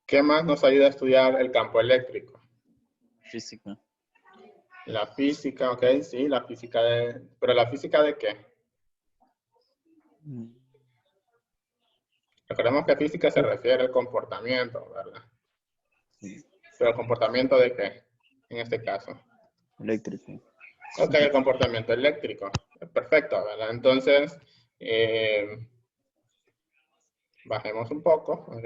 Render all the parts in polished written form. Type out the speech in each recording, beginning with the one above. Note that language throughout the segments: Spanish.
¿Qué más nos ayuda a estudiar el campo eléctrico? Física. La física, ok, sí, la física de... ¿Pero la física de qué? Recordemos que física se refiere al comportamiento, ¿verdad? Sí. ¿Pero el comportamiento de qué? En este caso. Eléctrico. Ok, el comportamiento eléctrico. Perfecto, ¿verdad? Entonces, bajemos un poco, ¿ok?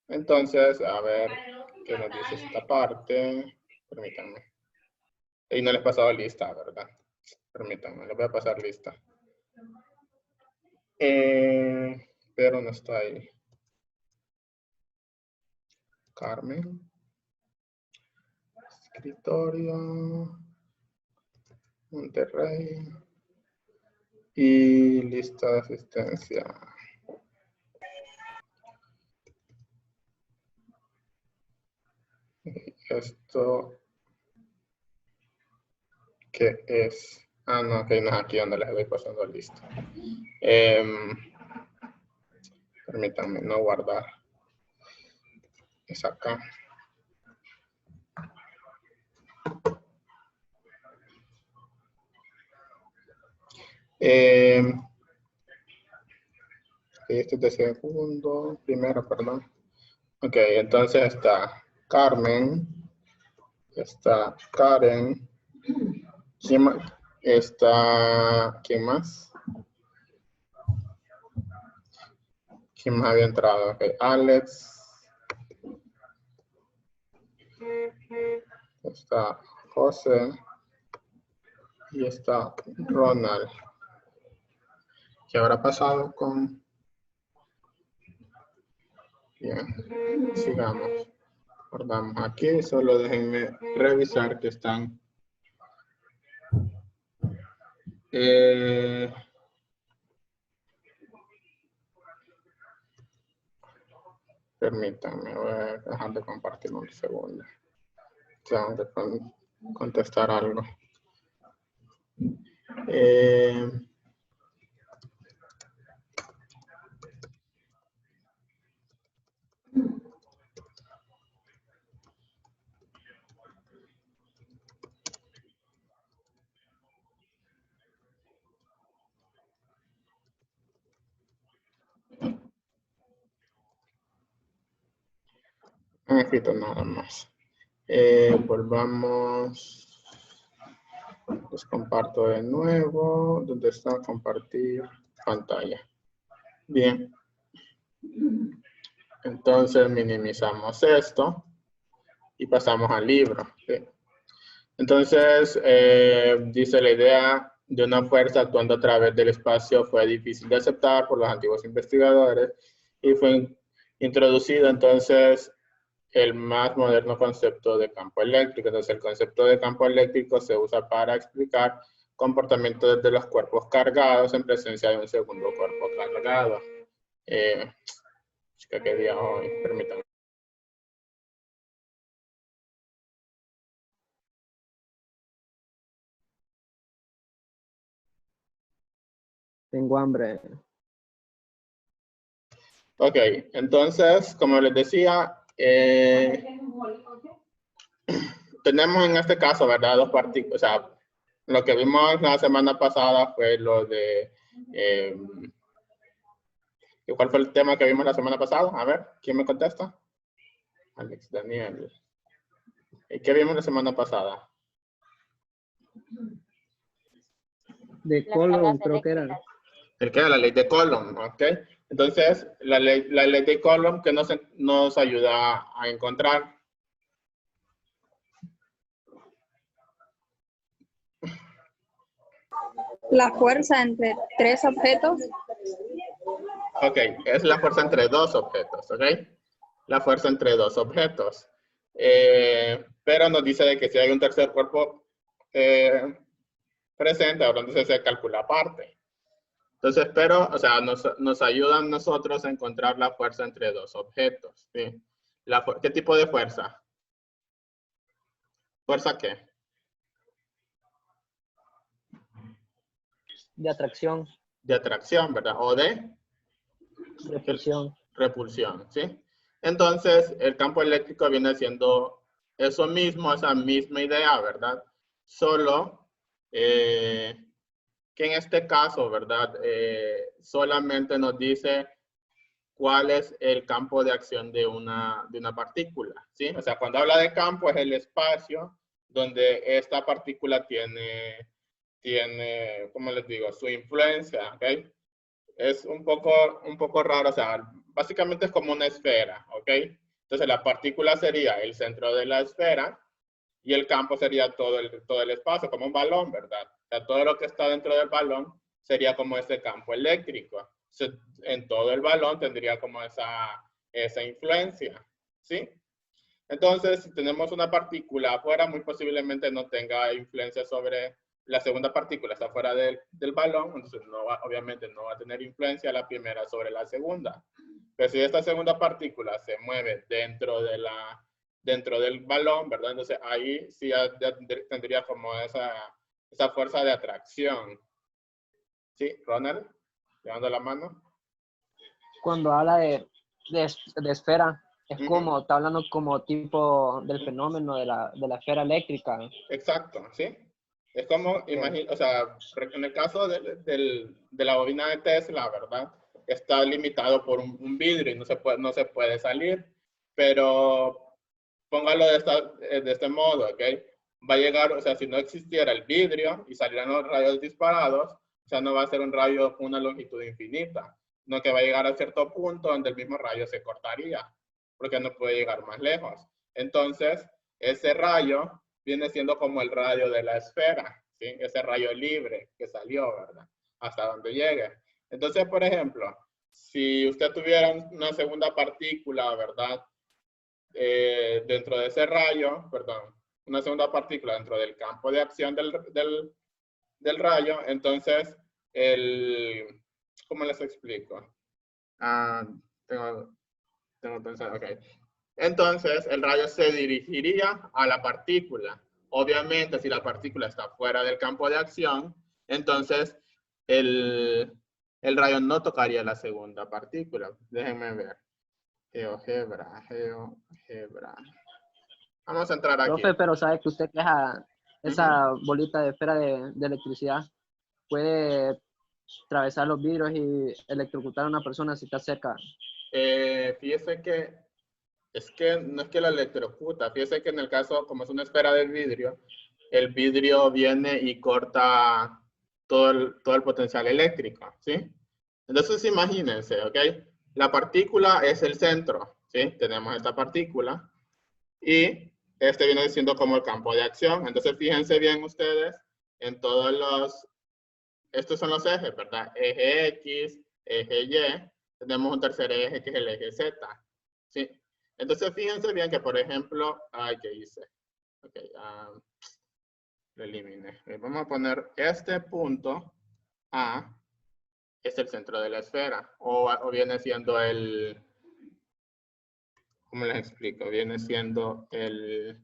Entonces, a ver qué nos dice esta parte. Permítanme. Y no les he pasado lista, ¿verdad? Permítanme, les voy a pasar lista. Pero no está ahí. Carmen. Escritorio. Monterrey. Y lista de asistencia. Esto, ¿qué es? Ah, no, ok, no es aquí donde les voy pasando lista. Permítanme no guardar. Es acá. Este es de segundo, primero, perdón. Ok, entonces está Carmen, está Karen, ¿quién más? Está, ¿quién más? ¿Quién más había entrado? Ok, Alex, está José y está Ronald. ¿Qué habrá pasado con...? Bien, sigamos. Guardamos aquí, solo déjenme revisar que están. Permítanme, voy a dejar de compartir un segundo. Tengo que contestar algo. No he escrito nada más. Volvamos. Les comparto de nuevo. ¿Dónde está? Compartir pantalla. Bien. Entonces minimizamos esto y pasamos al libro. ¿Sí? Entonces, dice la idea de una fuerza actuando a través del espacio fue difícil de aceptar por los antiguos investigadores y fue introducido entonces el más moderno concepto de campo eléctrico. Entonces, el concepto de campo eléctrico se usa para explicar comportamientos de los cuerpos cargados en presencia de un segundo cuerpo cargado. Chica, ¿qué día hoy? Permítanme. Tengo hambre. Ok, entonces, como les decía, tenemos en este caso, ¿verdad? Dos partículas. O sea, lo que vimos la semana pasada fue lo de... ¿cuál fue el tema que vimos la semana pasada? A ver, ¿quién me contesta? Alex, Daniel. ¿Y qué vimos la semana pasada? De Coulomb, creo que era. El que era la ley de Coulomb, ¿ok? Entonces, la ley de Coulomb que nos ayuda a encontrar. La fuerza entre tres objetos. Ok, es la fuerza entre dos objetos, ¿ok? La fuerza entre dos objetos. Pero nos dice de que si hay un tercer cuerpo presente, ahora entonces se calcula aparte. Entonces, pero, o sea, nos ayudan nosotros a encontrar la fuerza entre dos objetos, ¿sí? ¿Qué tipo de fuerza? ¿Fuerza qué? De atracción. De atracción, ¿verdad? O de Repulsión. repulsión, ¿sí? Entonces, el campo eléctrico viene siendo eso mismo, esa misma idea, ¿verdad? Solo que en este caso, ¿verdad? Solamente nos dice cuál es el campo de acción de una partícula, ¿sí? O sea, cuando habla de campo es el espacio donde esta partícula tiene, ¿cómo les digo? Su influencia, ¿ok? Es un poco raro, o sea, básicamente es como una esfera, ¿ok? Entonces la partícula sería el centro de la esfera y el campo sería todo el espacio, como un balón, ¿verdad? O sea, todo lo que está dentro del balón sería como ese campo eléctrico. En todo el balón tendría como esa influencia, ¿sí? Entonces, si tenemos una partícula afuera, muy posiblemente no tenga influencia sobre la segunda partícula, está fuera del balón, entonces obviamente no va a tener influencia la primera sobre la segunda. Pero si esta segunda partícula se mueve dentro del balón, ¿verdad? Entonces ahí sí ya tendría como esa fuerza de atracción. ¿Sí, Ronald? Levando la mano. Cuando habla de esfera, es Ujú. como, está hablando como tipo del fenómeno de la esfera eléctrica. Exacto, ¿sí? Es como, o sea, en el caso de la bobina de Tesla, ¿verdad? Está limitado por un vidrio y no se puede salir. Pero póngalo de este modo, ¿ok? Va a llegar, o sea, si no existiera el vidrio y salieran los rayos disparados, o sea, no va a ser un rayo con una longitud infinita, no que va a llegar a cierto punto donde el mismo rayo se cortaría, porque no puede llegar más lejos. Entonces, ese rayo viene siendo como el rayo de la esfera, ¿sí? Ese rayo libre que salió, ¿verdad? Hasta donde llegue. Entonces, por ejemplo, si usted tuviera una segunda partícula, ¿verdad? Dentro de ese rayo, perdón, una segunda partícula dentro del campo de acción del rayo, entonces, ¿cómo les explico? Tengo pensado, ok. Entonces, el rayo se dirigiría a la partícula. Obviamente, si la partícula está fuera del campo de acción, entonces el rayo no tocaría la segunda partícula. Déjenme ver. GeoGebra. Vamos a entrar aquí. Profe, pero sabe que usted que esa bolita de esfera de electricidad puede atravesar los vidrios y electrocutar a una persona si está cerca. Fíjese que es que no es que la electrocuta. Fíjese que en el caso, como es una esfera de vidrio, el vidrio viene y corta todo el potencial eléctrico, ¿sí? Entonces imagínense, ¿ok? La partícula es el centro, ¿sí? Tenemos esta partícula y este viene siendo como el campo de acción. Entonces fíjense bien ustedes en estos son los ejes, ¿verdad? Eje X, eje Y, tenemos un tercer eje que es el eje Z, ¿sí? Entonces fíjense bien que, por ejemplo, ¿qué hice? Ok, lo eliminé. Vamos a poner este punto A, es el centro de la esfera, o viene siendo ¿cómo les explico? Viene siendo el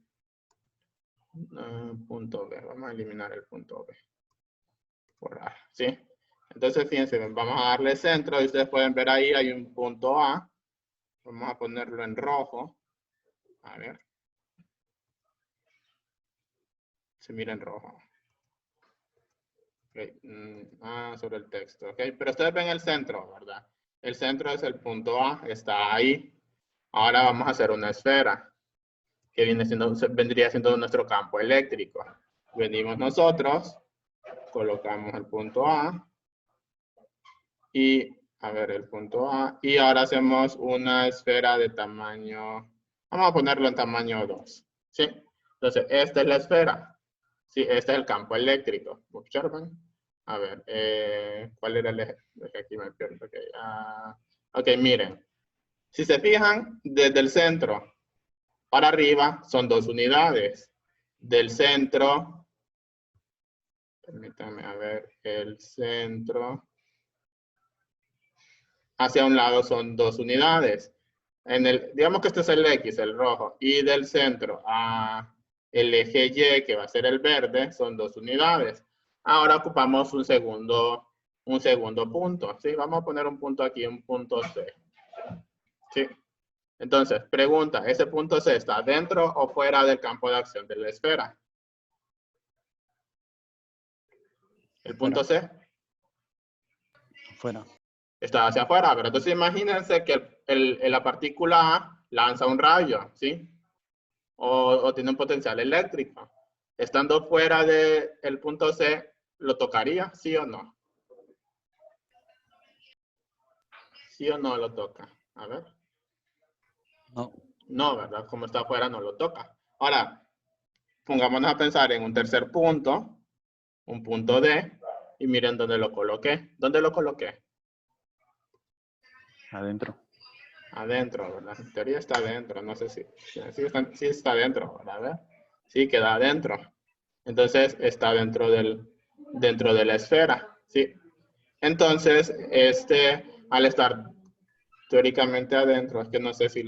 punto B. Vamos a eliminar el punto B. Por A, ¿sí? Entonces, fíjense, vamos a darle centro y ustedes pueden ver ahí hay un punto A. Vamos a ponerlo en rojo. A ver. Se mira en rojo. Okay. Sobre el texto, ¿ok? Pero ustedes ven el centro, ¿verdad? El centro es el punto A, está ahí. Ahora vamos a hacer una esfera, que vendría siendo nuestro campo eléctrico. Venimos nosotros, colocamos el punto A, y, a ver, el punto A, y ahora hacemos una esfera de tamaño, vamos a ponerlo en tamaño 2, ¿sí? Entonces, esta es la esfera, ¿sí? Este es el campo eléctrico. ¿Observan? A ver, ¿cuál era el eje? Aquí me pierdo. Okay. Ok, miren. Si se fijan, desde el centro para arriba son 2 unidades. Del centro, permítanme, a ver, el centro hacia un lado son 2 unidades. Digamos que este es el X, el rojo, y del centro a el eje Y, que va a ser el verde, son 2 unidades. Ahora ocupamos un segundo punto, ¿sí? Vamos a poner un punto aquí, un punto C, ¿sí? Entonces, pregunta, ¿ese punto C está dentro o fuera del campo de acción de la esfera? El punto C Fuera. está hacia afuera, pero entonces imagínense que la partícula A lanza un rayo, ¿sí? O tiene un potencial eléctrico. Estando fuera del punto C, ¿lo tocaría? ¿Sí o no? ¿Sí o no lo toca? A ver. No. No, ¿verdad? Como está afuera, no lo toca. Ahora, pongámonos a pensar en un tercer punto, un punto D, y miren dónde lo coloqué. ¿Dónde lo coloqué? Adentro. Adentro, ¿verdad? En teoría está adentro, no sé si está adentro, ¿verdad? A ver. Sí, queda adentro. Entonces está dentro de la esfera, ¿sí? Entonces, al estar teóricamente adentro, es que no sé si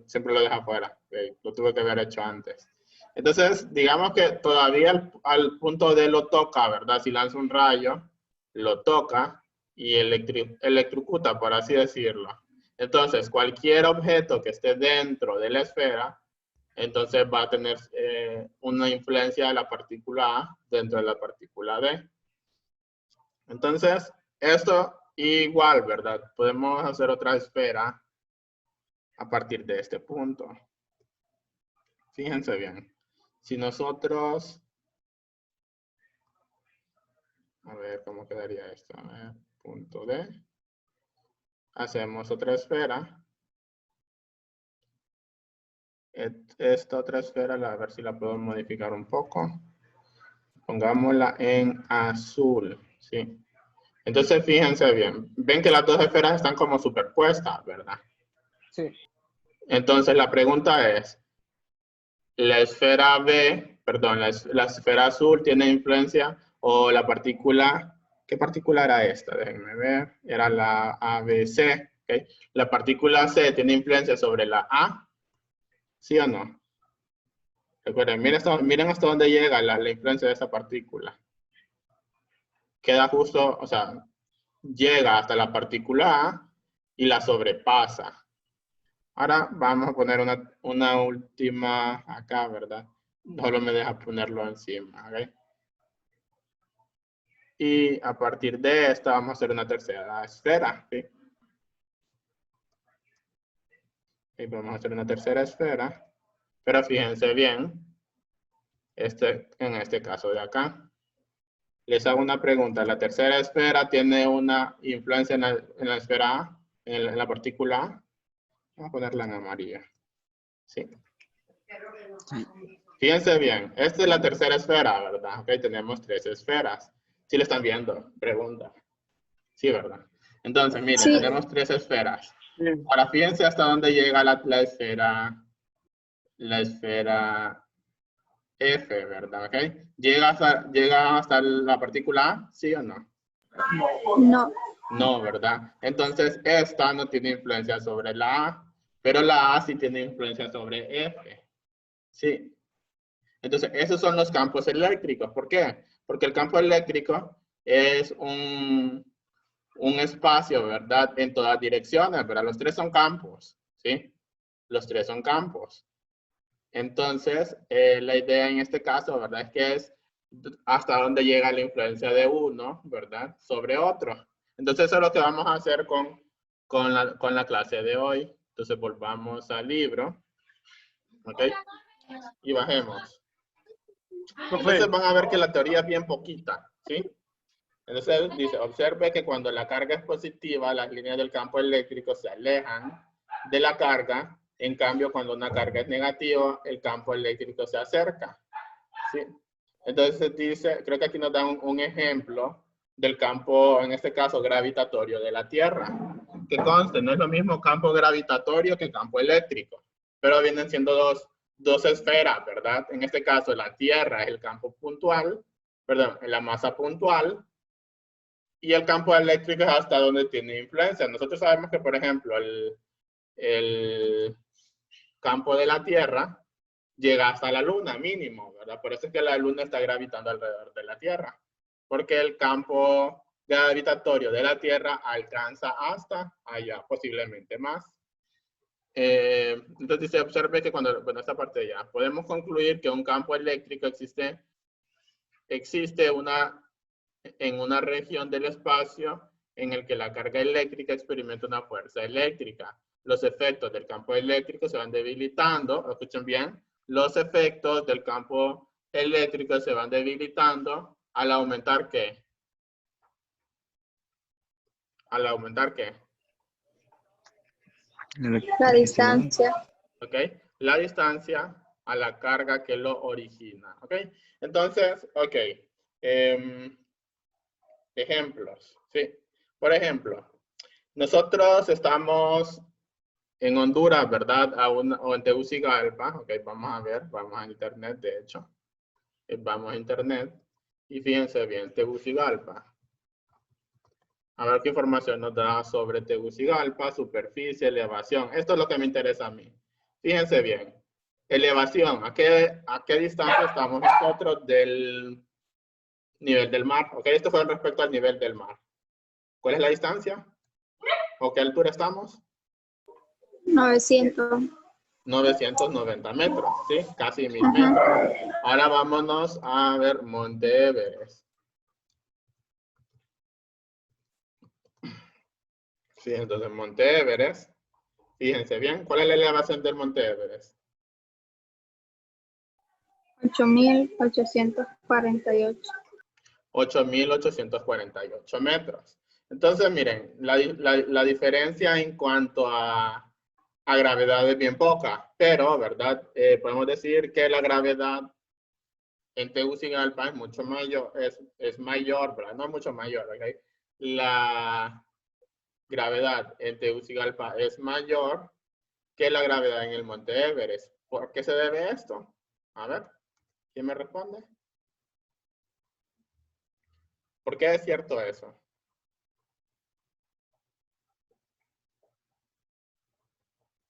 siempre lo deja afuera, lo tuve que haber hecho antes. Entonces, digamos que todavía al punto D lo toca, ¿verdad? Si lanza un rayo, lo toca y electrocuta, por así decirlo. Entonces, cualquier objeto que esté dentro de la esfera, entonces va a tener una influencia de la partícula A dentro de la partícula D. Entonces, esto igual, ¿verdad? Podemos hacer otra esfera a partir de este punto. Fíjense bien. Si nosotros... A ver, ¿cómo quedaría esto? A ver, punto D. Hacemos otra esfera. Esta otra esfera, a ver si la puedo modificar un poco. Pongámosla en azul, ¿sí? Entonces, fíjense bien. Ven que las dos esferas están como superpuestas, ¿verdad? Sí. Entonces, la pregunta es, ¿la esfera B, perdón, la esfera azul tiene influencia o la partícula, qué partícula era esta? Déjenme ver, era la ABC, ¿ok? ¿La partícula C tiene influencia sobre la A? ¿Sí o no? Recuerden, miren hasta dónde llega la influencia de esa partícula. Queda justo, o sea, llega hasta la partícula A y la sobrepasa. Ahora vamos a poner una última acá, ¿verdad? Solo me deja ponerlo encima, ¿ok? Y a partir de esta vamos a hacer una tercera esfera, ¿sí? Y vamos a hacer una tercera esfera. Pero fíjense bien, en este caso de acá. Les hago una pregunta. ¿La tercera esfera tiene una influencia en la esfera A, en la partícula A? Vamos a ponerla en amarillo. Sí. Sí. Fíjense bien, esta es la tercera esfera, ¿verdad? Ok, tenemos 3 esferas. ¿Sí lo están viendo? Pregunta. Sí, ¿verdad? Entonces, miren, Sí. tenemos 3 esferas. Ahora, fíjense hasta dónde llega la esfera F, ¿verdad? ¿Ok? ¿Llega hasta la partícula A? ¿Sí o no? No. No, ¿verdad? Entonces, esta no tiene influencia sobre la A, pero la A sí tiene influencia sobre F. Sí. Entonces, esos son los campos eléctricos. ¿Por qué? Porque el campo eléctrico es un espacio, ¿verdad? En todas direcciones, ¿verdad? Los 3 son campos, ¿sí? Los 3 son campos. Entonces, la idea en este caso, ¿verdad? Es que es hasta dónde llega la influencia de uno, ¿verdad? Sobre otro. Entonces, eso es lo que vamos a hacer con la clase de hoy. Entonces, volvamos al libro. ¿Ok? Y bajemos. Entonces, van a ver que la teoría es bien poquita, ¿sí? Entonces, dice, observe que cuando la carga es positiva, las líneas del campo eléctrico se alejan de la carga. En cambio, cuando una carga es negativa, el campo eléctrico se acerca. ¿Sí? Entonces dice, creo que aquí nos dan un ejemplo del campo, en este caso, gravitatorio de la Tierra. Que conste, no es lo mismo campo gravitatorio que campo eléctrico, pero vienen siendo dos esferas, ¿verdad? En este caso, la Tierra es el campo puntual, perdón, la masa puntual, y el campo eléctrico es hasta donde tiene influencia. Nosotros sabemos que, por ejemplo, el campo de la Tierra llega hasta la Luna, mínimo, ¿verdad? Por eso es que la Luna está gravitando alrededor de la Tierra. Porque el campo gravitatorio de la Tierra alcanza hasta allá, posiblemente más. entonces se observe que cuando, bueno, esta parte ya, podemos concluir que un campo eléctrico existe en una región del espacio en el que la carga eléctrica experimenta una fuerza eléctrica. Los efectos del campo eléctrico se van debilitando, escuchen bien, los efectos del campo eléctrico se van debilitando al aumentar ¿qué? Al aumentar ¿qué? La distancia. ¿Ok? La distancia a la carga que lo origina. ¿Ok? Entonces, ok. Ejemplos. ¿Sí? Por ejemplo, nosotros estamos en Honduras, ¿verdad? O en Tegucigalpa. Ok, vamos a ver. Vamos a internet, de hecho. Vamos a internet. Y fíjense bien, Tegucigalpa. A ver qué información nos da sobre Tegucigalpa, superficie, elevación. Esto es lo que me interesa a mí. Fíjense bien. Elevación. ¿A qué distancia estamos nosotros del nivel del mar? Ok, esto fue respecto al nivel del mar. ¿Cuál es la distancia? ¿O qué altura estamos? 900. 990 metros, ¿sí? Casi 1000 metros. Ahora vámonos a ver Monte Everest. Sí, entonces Monte Everest. Fíjense bien, ¿cuál es la elevación del Monte Everest? 8.848. 8.848 metros. Entonces, miren, la diferencia en cuanto a gravedad es bien poca, pero, ¿verdad? Podemos decir que la gravedad en Tegucigalpa es mucho mayor, es mayor, ¿verdad? No mucho mayor, ¿ok? La gravedad en Tegucigalpa es mayor que la gravedad en el Monte Everest. ¿Por qué se debe esto? A ver, ¿quién me responde? ¿Por qué es cierto eso?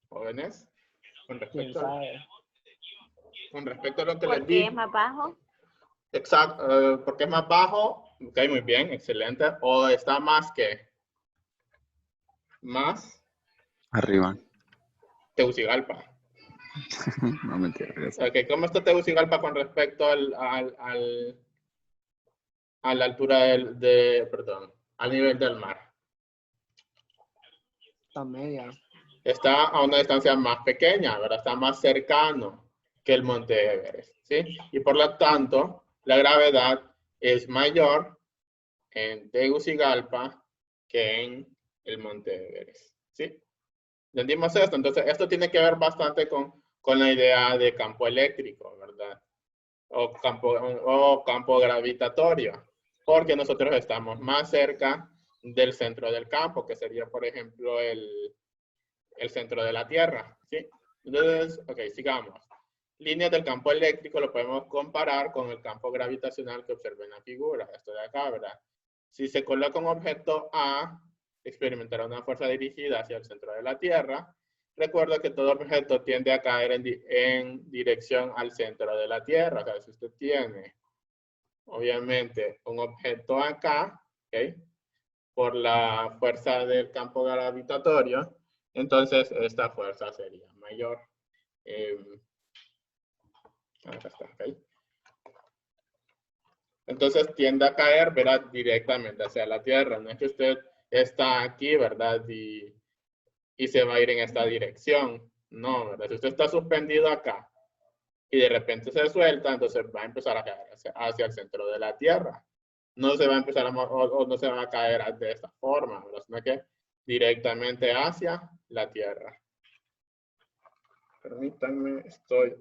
Jóvenes, con respecto a lo que les Porque di. es más bajo. Exacto, porque es más bajo. Ok, muy bien, excelente. O está más que más Arriba. Tegucigalpa. No mentira. Ok, ¿cómo está Tegucigalpa con respecto a la altura perdón, al nivel del mar? Está media. Está a una distancia más pequeña, ¿verdad? Está más cercano que el Monte Everest, ¿sí? Y por lo tanto, la gravedad es mayor en Tegucigalpa que en el Monte Everest, ¿sí? ¿Entendimos esto? Entonces, esto tiene que ver bastante con la idea de campo eléctrico, ¿verdad? O campo gravitatorio, porque nosotros estamos más cerca del centro del campo, que sería, por ejemplo, el centro de la Tierra, ¿sí? Entonces, ok, sigamos. Líneas del campo eléctrico lo podemos comparar con el campo gravitacional que observa en la figura, esto de acá, ¿verdad? Si se coloca un objeto A, experimentará una fuerza dirigida hacia el centro de la Tierra. Recuerda que todo objeto tiende a caer en dirección al centro de la Tierra. O sea, si usted tiene, obviamente, un objeto acá, ¿ok? Por la fuerza del campo gravitatorio, entonces esta fuerza sería mayor. Acá está, ¿ok? Entonces tiende a caer, ¿verdad? Directamente hacia la Tierra. No es que usted está aquí, ¿verdad? Y se va a ir en esta dirección. No, ¿verdad? Si usted está suspendido acá y de repente se suelta, entonces va a empezar a caer hacia el centro de la Tierra. No se va a empezar o no se va a caer de esta forma, ¿verdad? Sino que directamente hacia la Tierra. Permítanme, estoy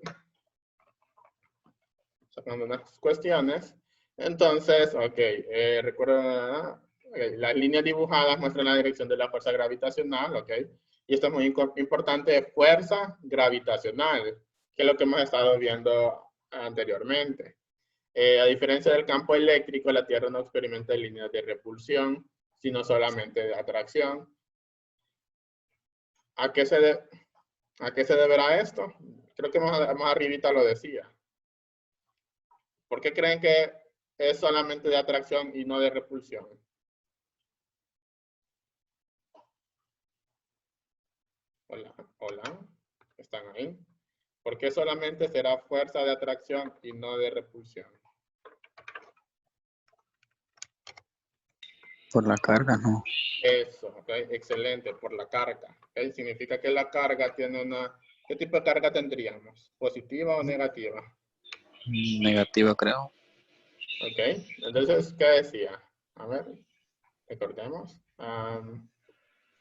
sacando unas cuestiones. Entonces, ok, recuerden, las líneas dibujadas muestran la dirección de la fuerza gravitacional, ok. Y esto es muy importante, fuerza gravitacional, que es lo que hemos estado viendo anteriormente. A diferencia del campo eléctrico, la Tierra no experimenta líneas de repulsión, sino solamente de atracción. ¿A qué se deberá esto? Creo que más arribita lo decía. ¿Por qué creen que es solamente de atracción y no de repulsión? Hola, Hola, ¿están ahí? ¿Por qué solamente será fuerza de atracción y no de repulsión? Por la carga, no. Eso, ok, excelente, por la carga. ¿Ok? Significa que la carga tiene una... ¿Qué tipo de carga tendríamos? ¿Positiva o negativa? Negativa, creo. Ok, entonces, ¿qué decía? A ver, recordemos.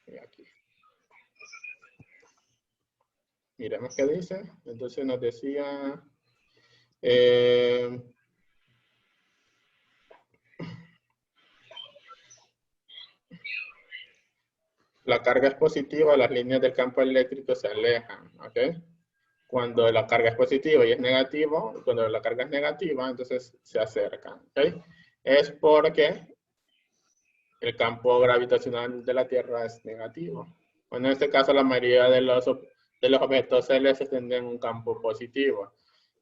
Y aquí. Miremos qué dice. Entonces nos decía... la carga es positiva, las líneas del campo eléctrico se alejan, ¿ok? Cuando la carga es positiva y es negativo, cuando la carga es negativa, entonces se acercan, ¿ok? Es porque el campo gravitacional de la Tierra es negativo. Bueno, en este caso, la mayoría de los objetos celestes tienen un campo positivo.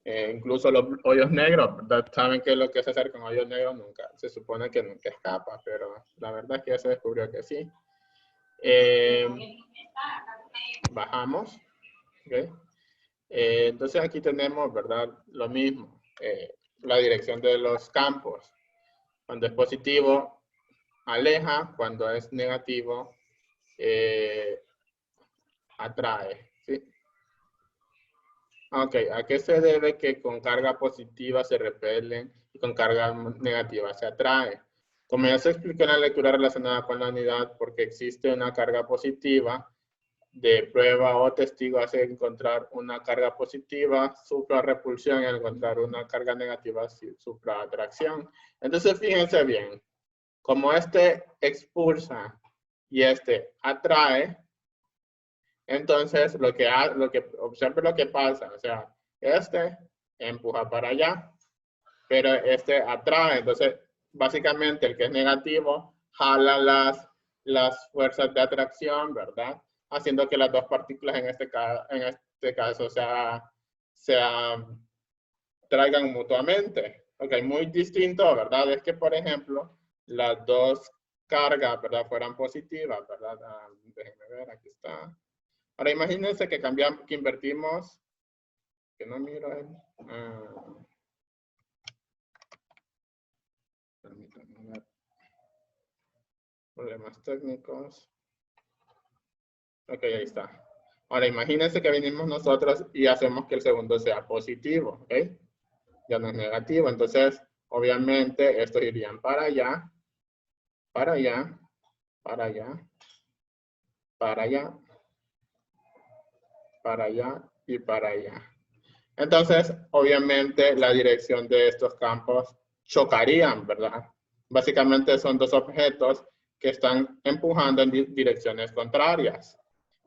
Incluso los hoyos negros, ¿verdad? Saben que lo que se acerca a un hoyo negro nunca, se supone que nunca escapa, pero la verdad es que ya se descubrió que sí. Bajamos, ¿ok? Entonces aquí tenemos, ¿verdad? Lo mismo, la dirección de los campos. Cuando es positivo, aleja. Cuando es negativo, atrae, ¿sí? Ok, ¿a qué se debe que con carga positiva se repelen y con carga negativa se atrae? Como ya se explicó en la lectura relacionada con la unidad, porque existe una carga positiva, de prueba o testigo hace encontrar una carga positiva, suprarrepulsión, y encontrar una carga negativa, supraatracción. Entonces, fíjense bien, como este expulsa y este atrae, entonces observe lo que pasa, o sea, este empuja para allá, pero este atrae. Entonces, básicamente el que es negativo jala las fuerzas de atracción, ¿verdad? Haciendo que las dos partículas en este caso se traigan mutuamente. Ok, muy distinto, ¿verdad? Es que, por ejemplo, las dos cargas, ¿verdad? Fueran positivas, ¿verdad? Déjenme ver, aquí está. Ahora, imagínense que cambiamos, que invertimos, que no miro ahí. Permítanme ver. Problemas técnicos. Ok, ahí está. Ahora, imagínense que venimos nosotros y hacemos que el segundo sea positivo, ¿ok? Ya no es negativo. Entonces, obviamente, estos irían para allá, para allá, para allá, para allá, para allá y para allá. Entonces, obviamente, la dirección de estos campos chocarían, ¿verdad? Básicamente son dos objetos que están empujando en direcciones contrarias.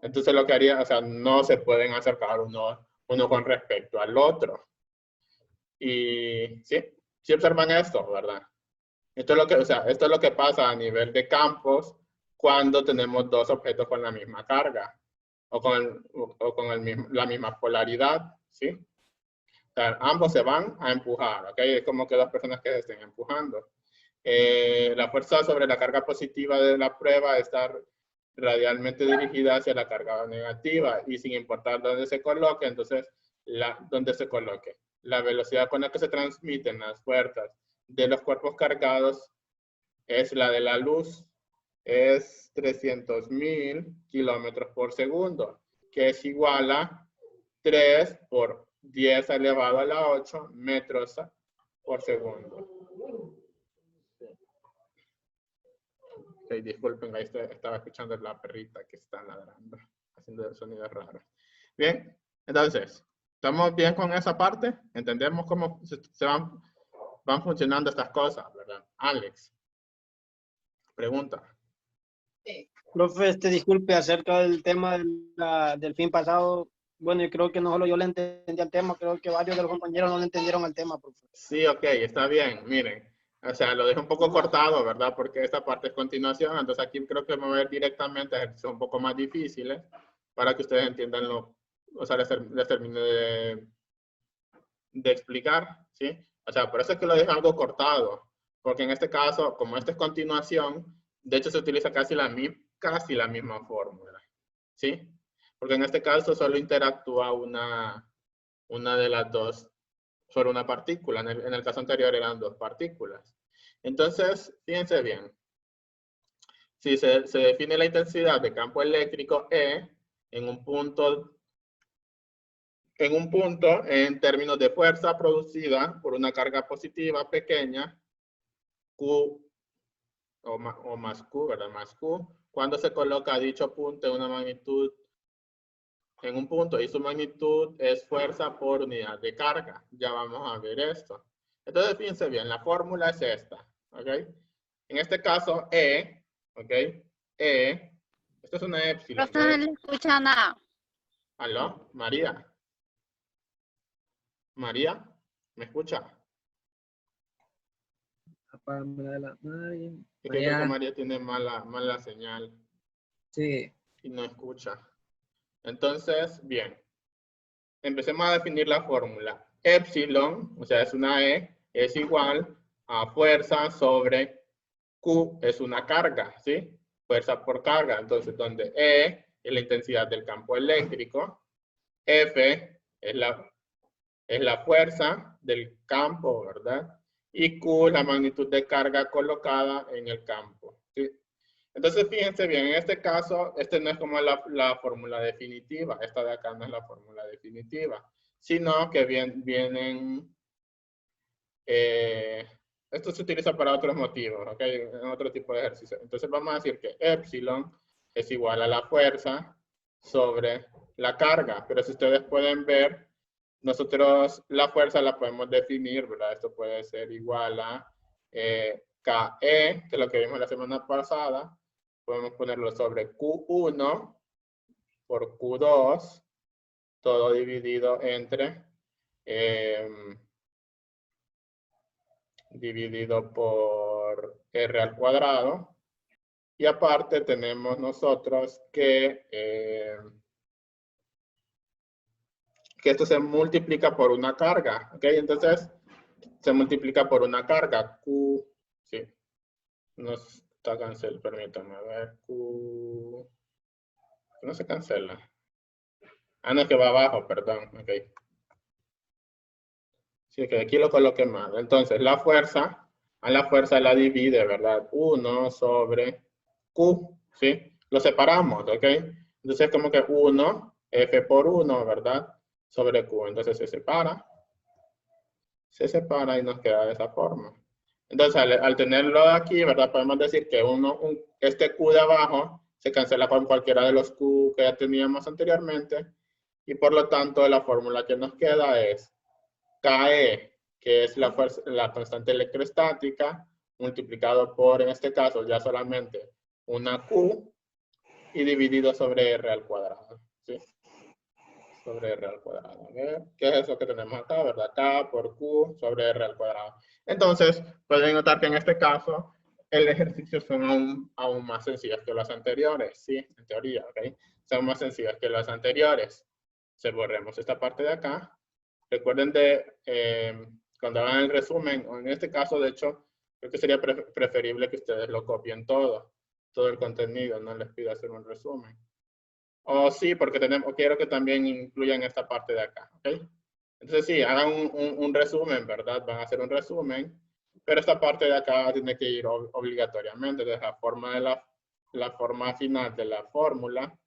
Entonces, lo que haría, o sea, no se pueden acercar uno con respecto al otro. Y sí observan esto, ¿verdad? Esto es lo que, o sea, esto es lo que pasa a nivel de campos cuando tenemos dos objetos con la misma carga o con la misma polaridad, ¿sí? O sea, ambos se van a empujar, ¿ok? Es como que dos personas que se estén empujando. La fuerza sobre la carga positiva de la prueba está radialmente dirigida hacia la carga negativa y sin importar dónde se coloque, entonces, dónde se coloque. La velocidad con la que se transmiten las fuerzas de los cuerpos cargados es la de la luz, es 300.000 kilómetros por segundo, que es igual a 3 por 10 elevado a la 8 metros por segundo. Ok, disculpen, ahí estaba escuchando la perrita que está ladrando, haciendo sonidos raros. Bien, entonces, ¿estamos bien con esa parte? ¿Entendemos cómo se van funcionando estas cosas, verdad? Alex, pregunta. Profe, disculpe, acerca del tema del fin pasado, bueno, yo creo que no solo yo le entendí al tema, creo que varios de los compañeros no le entendieron al tema, profe. Sí, ok, está bien, miren, o sea, lo dejo un poco cortado, ¿verdad? Porque esta parte es continuación, entonces aquí creo que me voy a ir directamente a ejercicios un poco más difíciles para que ustedes entiendan o sea, les termine de explicar, ¿sí? O sea, por eso es que lo dejo algo cortado, porque en este caso, como esta es continuación, de hecho se utiliza casi la misma fórmula, ¿sí? Porque en este caso solo interactúa una de las dos sobre una partícula. En el caso anterior eran dos partículas. Entonces, fíjense bien. Si se define la intensidad de campo eléctrico E en un punto en términos de fuerza producida por una carga positiva pequeña, Q o más Q, ¿verdad? Más Q, cuando se coloca dicho punto en una magnitud, en un punto y su magnitud es fuerza por unidad de carga. Ya vamos a ver esto. Entonces, fíjense bien, la fórmula es esta, ¿ok? En este caso, E, ¿ok? E, esto es una épsilon. Profe, no le escucha nada. ¿Aló? María. María, ¿me escucha? Apágame la María. Es que creo que María tiene mala señal Sí. y no escucha. Entonces, bien. Empecemos a definir la fórmula. Epsilon, o sea, es una E, es igual a fuerza sobre Q, es una carga, ¿sí? Fuerza por carga. Entonces, donde E es la intensidad del campo eléctrico, F es la fuerza del campo, ¿verdad? Y Q es la magnitud de carga colocada en el campo, ¿sí? Entonces, fíjense bien, en este caso, este no es como la fórmula definitiva. Esta de acá no es la fórmula definitiva, sino que vienen... esto se utiliza para otros motivos, ¿ok? En otro tipo de ejercicio. Entonces, vamos a decir que epsilon es igual a la fuerza sobre la carga. Pero si ustedes pueden ver, nosotros la fuerza la podemos definir, ¿verdad? Esto puede ser igual a KE, que es lo que vimos la semana pasada. Podemos ponerlo sobre Q1 por Q2, todo dividido entre, dividido por R al cuadrado. Y aparte tenemos nosotros que esto se multiplica por una carga, ¿ok? Entonces, se multiplica por una carga, Q, sí, no está cancel, permítanme, a ver, Q, no se cancela. Ah, no, es que va abajo, perdón, ok. Sí, que aquí lo coloqué mal. Entonces, la fuerza, a la fuerza la divide, ¿verdad? 1 sobre Q, ¿sí? Lo separamos, ¿ok? Entonces, como que 1, F por 1, ¿verdad? Sobre Q. Entonces, se separa y nos queda de esa forma. Entonces, al tenerlo aquí, ¿verdad? Podemos decir que este Q de abajo se cancela con cualquiera de los Q que ya teníamos anteriormente. Y por lo tanto, la fórmula que nos queda es KE, que es la constante electrostática, multiplicado por, en este caso, ya solamente una Q y dividido sobre R al cuadrado, ¿sí? Sobre R al cuadrado. A ver, ¿qué es eso que tenemos acá, verdad? K por Q sobre R al cuadrado. Entonces, pueden notar que en este caso, el ejercicio son aún más sencillos que los anteriores, ¿sí? En teoría, ¿ok? Son más sencillos que los anteriores. Se borremos esta parte de acá. Recuerden cuando hagan el resumen, o en este caso, de hecho, creo que sería preferible que ustedes lo copien todo el contenido, no les pido hacer un resumen. O sí, porque quiero que también incluyan esta parte de acá, ¿ok? Entonces sí, hagan un resumen, ¿verdad? Van a hacer un resumen, pero esta parte de acá tiene que ir obligatoriamente. Entonces la forma final de la fórmula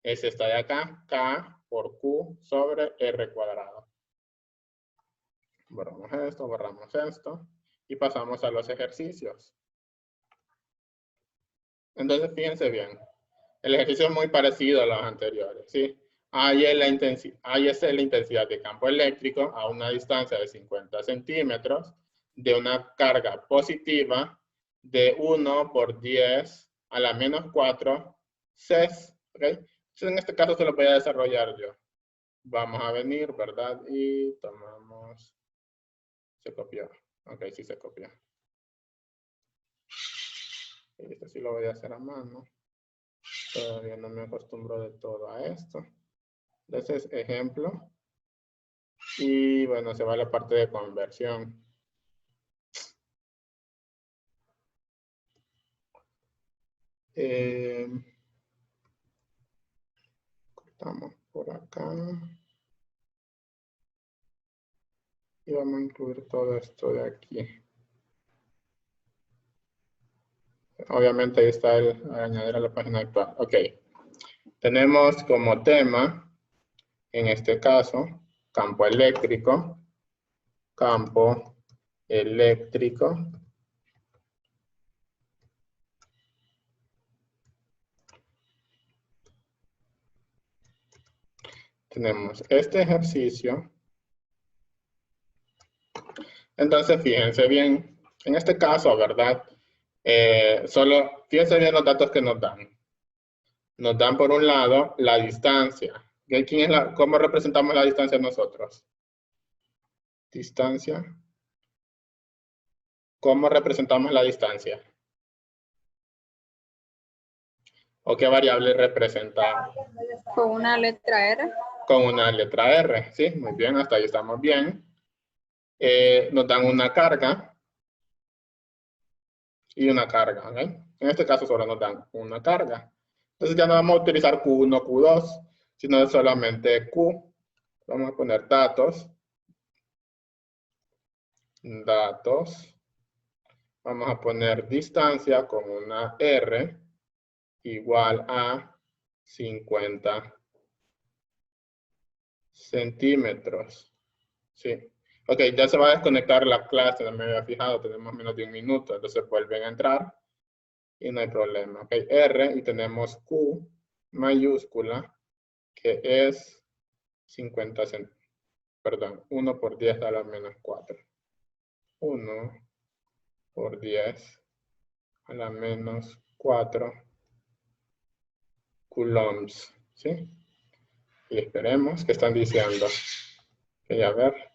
es esta de acá, K por Q sobre R cuadrado. Borramos esto y pasamos a los ejercicios. Entonces, fíjense bien. El ejercicio es muy parecido a los anteriores, ¿sí? Hay es la intensidad de campo eléctrico a una distancia de 50 centímetros de una carga positiva de 1 por 10 a la menos 4 CES, ¿ok? Entonces, en este caso se lo voy a desarrollar yo. Vamos a venir, ¿verdad? Y tomamos... Se copió. Ok, sí se copió. Y esto sí lo voy a hacer a mano. Todavía no me acostumbro de todo a esto. Entonces, ejemplo. Y bueno, se va a la parte de conversión. Estamos por acá. Y vamos a incluir todo esto de aquí. Obviamente ahí está el añadir a la página actual. Ok. Tenemos como tema, en este caso, campo eléctrico. Campo eléctrico. Tenemos este ejercicio. Entonces, fíjense bien, en este caso, ¿verdad? Fíjense bien los datos que nos dan. Nos dan, por un lado, la distancia. ¿Cómo representamos la distancia nosotros? Distancia. ¿Cómo representamos la distancia? ¿O qué variable representa? Con una letra R. Con una letra R, sí, muy bien, hasta ahí estamos bien. Nos dan una carga y una carga, ¿ok? En este caso solo nos dan una carga. Entonces ya no vamos a utilizar Q1, Q2, sino solamente Q. Vamos a poner datos. Datos. Vamos a poner distancia con una R igual a 50 centímetros. Sí. Ok, ya se va a desconectar la clase, no me había fijado, tenemos menos de un minuto, entonces vuelven a entrar y no hay problema. Ok, R y tenemos Q mayúscula, que es 50 centímetros, perdón, 1 por 10 a la menos 4. 1 por 10 a la menos 4 coulombs, ¿sí? Y esperemos, ¿qué están diciendo? Ok, a ver.